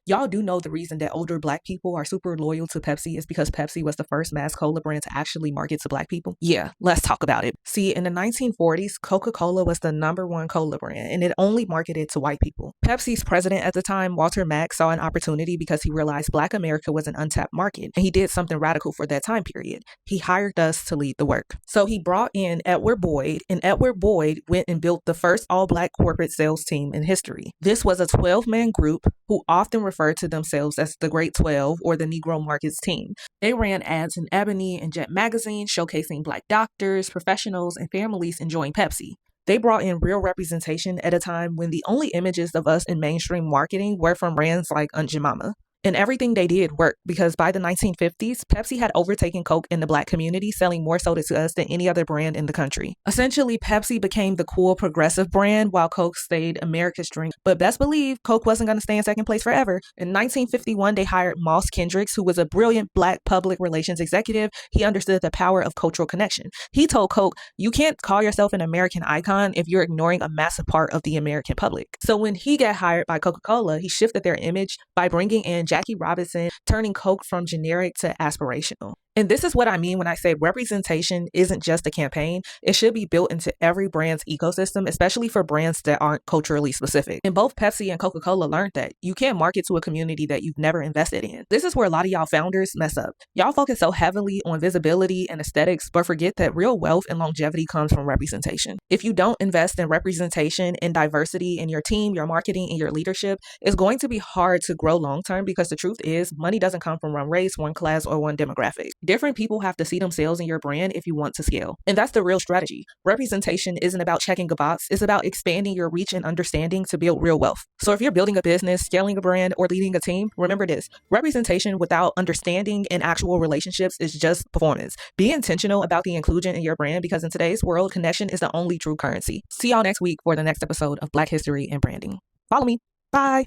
Y'all do know the reason that older Black people are super loyal to Pepsi is because Pepsi was the first mass cola brand to actually market to Black people? Yeah, let's talk about it. See, in the 1940s, Coca-Cola was the #1 cola brand, and it only marketed to white people. Pepsi's president at the time, Walter Mack, saw an opportunity because he realized Black America was an untapped market, and he did something radical for that time period. He hired us to lead the work. So he brought in Edward Boyd, and Edward Boyd went and built the first all-Black corporate sales team in history. This was a 12-man group who often referred to themselves as the Great 12 or the Negro Markets team. They ran ads in Ebony and Jet magazine showcasing Black doctors, professionals, and families enjoying Pepsi. They brought in real representation at a time when the only images of us in mainstream marketing were from brands like Aunt Jemima. And everything they did worked because by the 1950s, Pepsi had overtaken Coke in the Black community, selling more soda to us than any other brand in the country. Essentially, Pepsi became the cool progressive brand while Coke stayed America's drink. But best believe Coke wasn't going to stay in second place forever. In 1951, they hired Moss Kendrix, who was a brilliant Black public relations executive. He understood the power of cultural connection. He told Coke, you can't call yourself an American icon if you're ignoring a massive part of the American public. So when he got hired by Coca-Cola, he shifted their image by bringing in Jackie Robinson, turning Coke from generic to aspirational. And this is what I mean when I say representation isn't just a campaign. It should be built into every brand's ecosystem, especially for brands that aren't culturally specific. And both Pepsi and Coca-Cola learned that you can't market to a community that you've never invested in. This is where a lot of y'all founders mess up. Y'all focus so heavily on visibility and aesthetics, but forget that real wealth and longevity comes from representation. If you don't invest in representation and diversity in your team, your marketing, and your leadership, it's going to be hard to grow long-term because the truth is money doesn't come from one race, one class, or one demographic. Different people have to see themselves in your brand if you want to scale. And that's the real strategy. Representation isn't about checking a box. It's about expanding your reach and understanding to build real wealth. So if you're building a business, scaling a brand, or leading a team, remember this. Representation without understanding and actual relationships is just performance. Be intentional about the inclusion in your brand because in today's world, connection is the only true currency. See y'all next week for the next episode of Black History and Branding. Follow me. Bye.